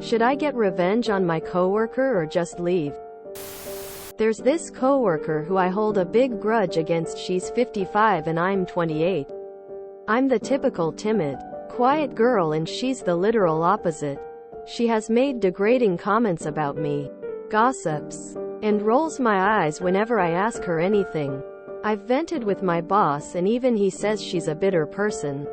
Should I get revenge on my coworker or just leave? There's this coworker who I hold a big grudge against. She's 55 and I'm 28. I'm the typical timid, quiet girl and she's the literal opposite. She has made degrading comments about me, gossips, and rolls my eyes whenever I ask her anything. I've vented with my boss and even he says she's a bitter person.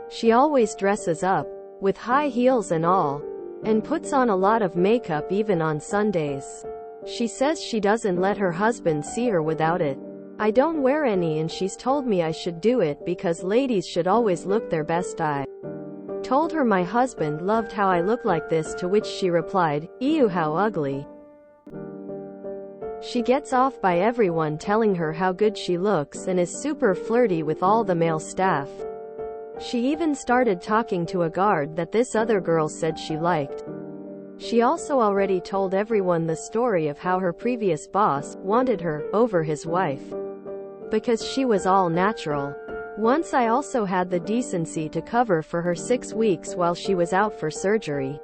She always dresses up, with high heels and all, and puts on a lot of makeup even on Sundays. She says she doesn't let her husband see her without it. I don't wear any and she's told me I should do it because ladies should always look their best. I told her my husband loved how I look like this, to which she replied, "Ew, how ugly." She gets off by everyone telling her how good she looks and is super flirty with all the male staff. She even started talking to a guard that this other girl said she liked. She also already told everyone the story of how her previous boss wanted her over his wife because she was all natural. Once I also had the decency to cover for her 6 weeks while she was out for surgery.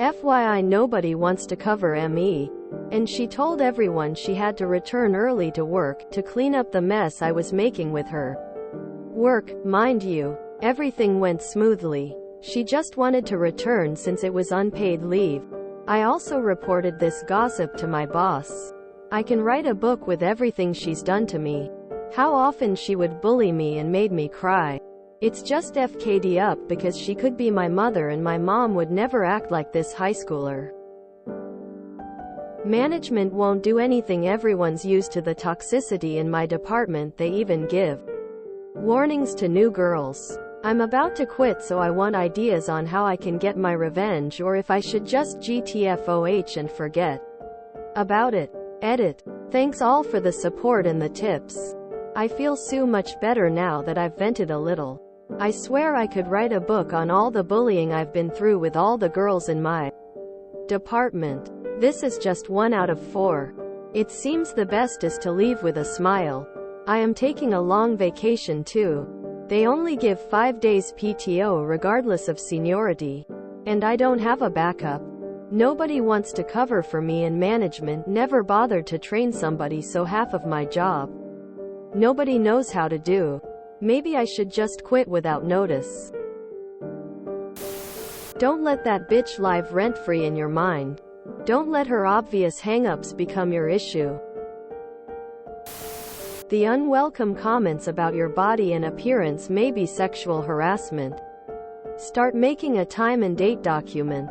FYI, nobody wants to cover me. And she told everyone she had to return early to work to clean up the mess I was making with her work, mind you. Everything went smoothly. She just wanted to return since it was unpaid leave. I also reported this gossip to my boss. I can write a book with everything she's done to me. How often she would bully me and made me cry. It's just FKD up because she could be my mother and my mom would never act like this high schooler. Management won't do anything. Everyone's used to the toxicity in my department. They even give warnings to new girls. I'm about to quit, so I want ideas on how I can get my revenge, or if I should just GTFOH and forget about it. Edit. Thanks all for the support and the tips. I feel so much better now that I've vented a little. I swear I could write a book on all the bullying I've been through with all the girls in my department. This is just 1 out of 4. It seems the best is to leave with a smile. I am taking a long vacation too. They only give 5 days PTO regardless of seniority. And I don't have a backup. Nobody wants to cover for me and management never bothered to train somebody, so half of my job nobody knows how to do. Maybe I should just quit without notice. Don't let that bitch live rent-free in your mind. Don't let her obvious hang-ups become your issue. The unwelcome comments about your body and appearance may be sexual harassment. Start making a time and date document.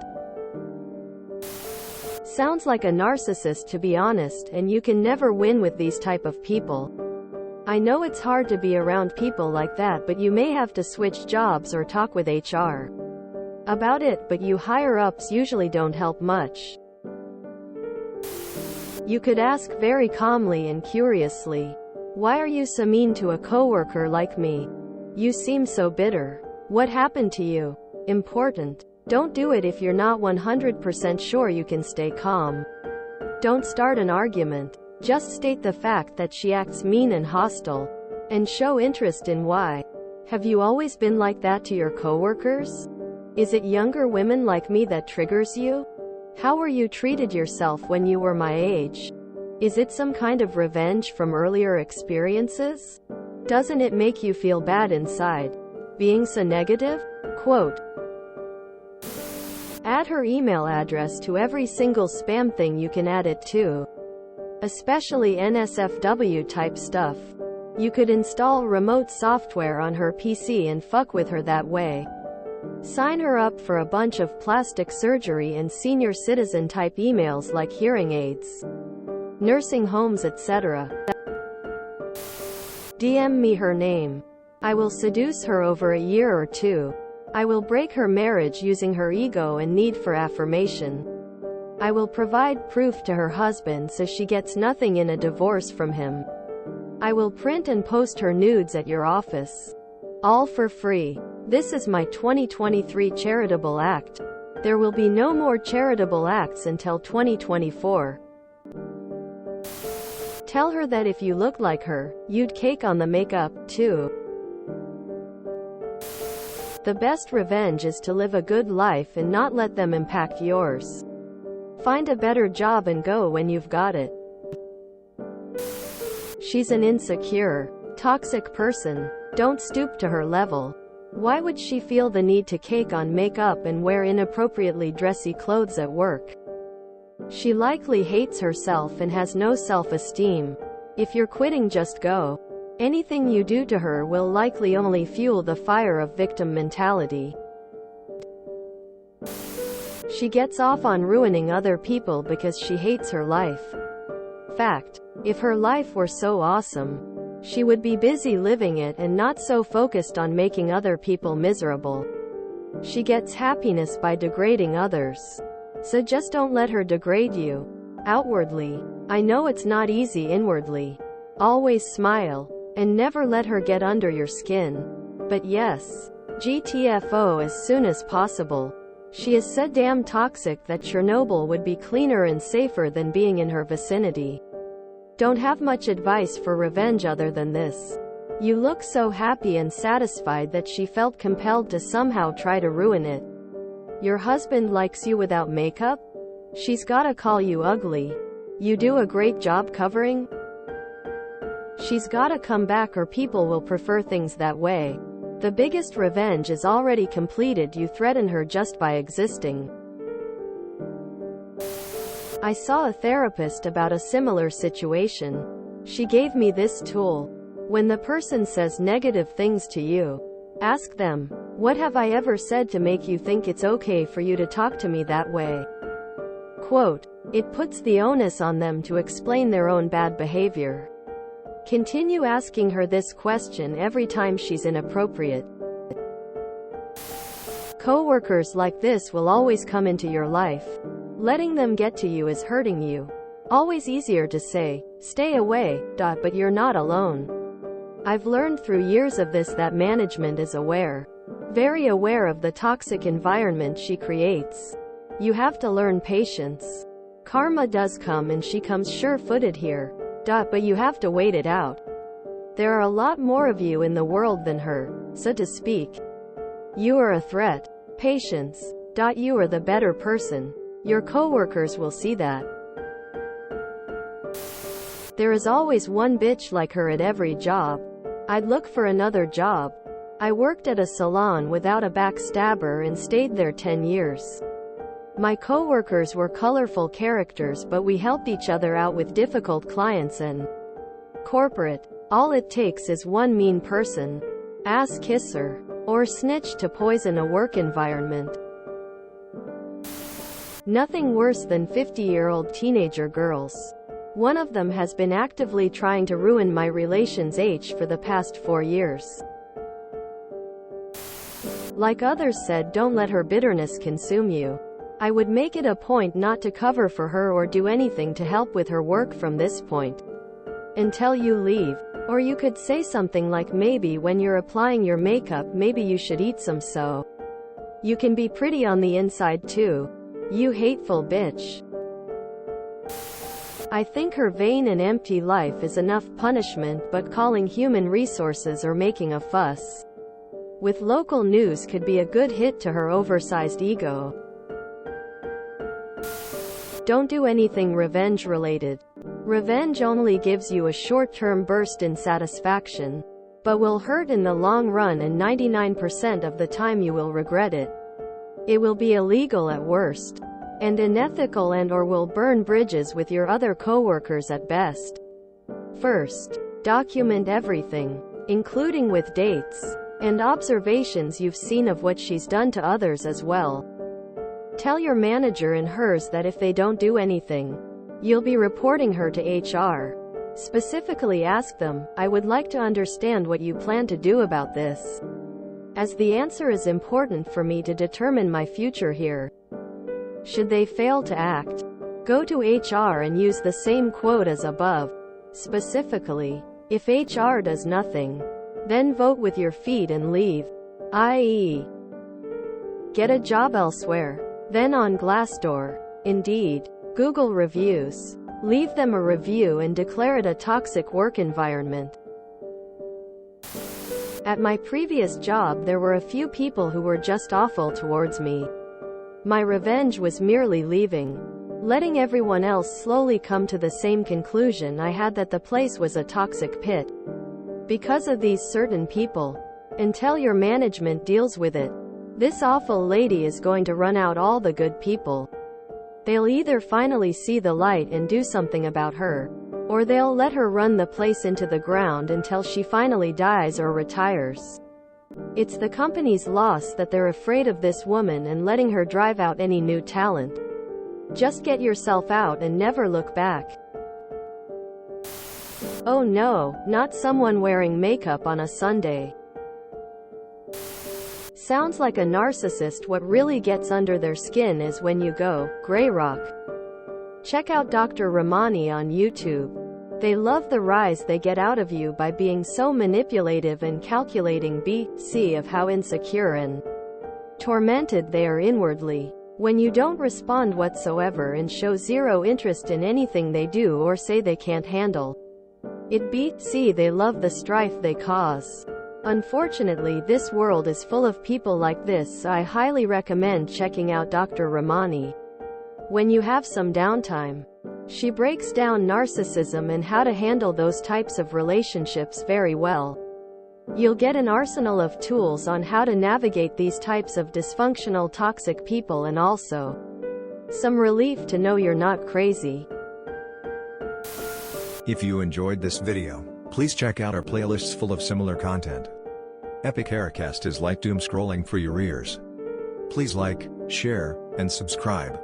Sounds like a narcissist, to be honest, and you can never win with these type of people. I know it's hard to be around people like that, but you may have to switch jobs or talk with HR about it, but you higher-ups usually don't help much. You could ask very calmly and curiously, "Why are you so mean to a coworker like me? You seem so bitter. What happened to you?" Important. Don't do it if you're not 100% sure you can stay calm. Don't start an argument. Just state the fact that she acts mean and hostile, and show interest in why. Have you always been like that to your coworkers? Is it younger women like me that triggers you? How were you treated yourself when you were my age? Is it some kind of revenge from earlier experiences? Doesn't it make you feel bad inside, being so negative? Quote. Add her email address to every single spam thing you can add it to. Especially NSFW type stuff. You could install remote software on her PC and fuck with her that way. Sign her up for a bunch of plastic surgery and senior citizen type emails like hearing aids, nursing homes, etc. DM me her name. I will seduce her over a year or 2. I will break her marriage using her ego and need for affirmation. I will provide proof to her husband so she gets nothing in a divorce from him. I will print and post her nudes at your office. All for free. This is my 2023 charitable act. There will be no more charitable acts until 2024. Tell her that if you look like her, you'd cake on the makeup, too. The best revenge is to live a good life and not let them impact yours. Find a better job and go when you've got it. She's an insecure, toxic person. Don't stoop to her level. Why would she feel the need to cake on makeup and wear inappropriately dressy clothes at work? She likely hates herself and has no self-esteem. If you're quitting, just go. Anything you do to her will likely only fuel the fire of victim mentality. She gets off on ruining other people because she hates her life. Fact: if her life were so awesome, she would be busy living it and not so focused on making other people miserable. She gets happiness by degrading others. So just don't let her degrade you. Outwardly. I know it's not easy inwardly. Always smile. And never let her get under your skin. But yes. GTFO as soon as possible. She is so damn toxic that Chernobyl would be cleaner and safer than being in her vicinity. Don't have much advice for revenge other than this. You look so happy and satisfied that she felt compelled to somehow try to ruin it. Your husband likes you without makeup? She's gotta call you ugly. You do a great job covering? She's gotta come back or people will prefer things that way. The biggest revenge is already completed. You threaten her just by existing. I saw a therapist about a similar situation. She gave me this tool. When the person says negative things to you, ask them, "What have I ever said to make you think it's okay for you to talk to me that way?" Quote, it puts the onus on them to explain their own bad behavior. Continue asking her this question every time she's inappropriate. Coworkers like this will always come into your life. Letting them get to you is hurting you. Always easier to say, "Stay away," but you're not alone. I've learned through years of this that management is aware. Very aware of the toxic environment she creates. You have to learn patience. Karma does come and she comes sure-footed here. But you have to wait it out. There are a lot more of you in the world than her, so to speak. You are a threat. Patience. You are the better person. Your coworkers will see that. There is always one bitch like her at every job. I'd look for another job. I worked at a salon without a backstabber and stayed there 10 years. My coworkers were colorful characters, but we helped each other out with difficult clients and corporate. All it takes is one mean person, ass kisser, or snitch to poison a work environment. Nothing worse than 50-year-old teenager girls. One of them has been actively trying to ruin my relation's for the past 4 years. Like others said, don't let her bitterness consume you. I would make it a point not to cover for her or do anything to help with her work from this point until you leave. Or you could say something like, maybe when you're applying your makeup, maybe you should eat some so you can be pretty on the inside too. You hateful bitch. I think her vain and empty life is enough punishment, but calling human resources or making a fuss with local news could be a good hit to her oversized ego. Don't do anything revenge-related. Revenge only gives you a short-term burst in satisfaction, but will hurt in the long run, and 99% of the time you will regret it. It will be illegal at worst, and unethical and/or will burn bridges with your other coworkers at best. First, document everything, including with dates and observations you've seen of what she's done to others as well. Tell your manager and hers that if they don't do anything, you'll be reporting her to HR. Specifically ask them, "I would like to understand what you plan to do about this, as the answer is important for me to determine my future here." Should they fail to act, go to HR and use the same quote as above. Specifically, if HR does nothing, then vote with your feet and leave, i.e., get a job elsewhere. Then on Glassdoor, Indeed, Google reviews. Leave them a review and declare it a toxic work environment. At my previous job there were a few people who were just awful towards me. My revenge was merely leaving. Letting everyone else slowly come to the same conclusion I had, that the place was a toxic pit. Because of these certain people. Until your management deals with it. This awful lady is going to run out all the good people. They'll either finally see the light and do something about her, or they'll let her run the place into the ground until she finally dies or retires. It's the company's loss that they're afraid of this woman and letting her drive out any new talent. Just get yourself out and never look back. Oh no, not someone wearing makeup on a Sunday. Sounds like a narcissist. What really gets under their skin is when you go gray rock. Check out Dr. Ramani on YouTube. They love the rise they get out of you by being so manipulative and calculating BC of how insecure and tormented they are inwardly. When you don't respond whatsoever and show zero interest in anything they do or say they can't handle it, BC they love the strife they cause. Unfortunately, this world is full of people like this, so I highly recommend checking out Dr. Ramani when you have some downtime. She breaks down narcissism and how to handle those types of relationships very well. You'll get an arsenal of tools on how to navigate these types of dysfunctional toxic people, and also some relief to know you're not crazy. If you enjoyed this video, please check out our playlists full of similar content. Epic Haircast is like doom scrolling for your ears. Please like, share, and subscribe.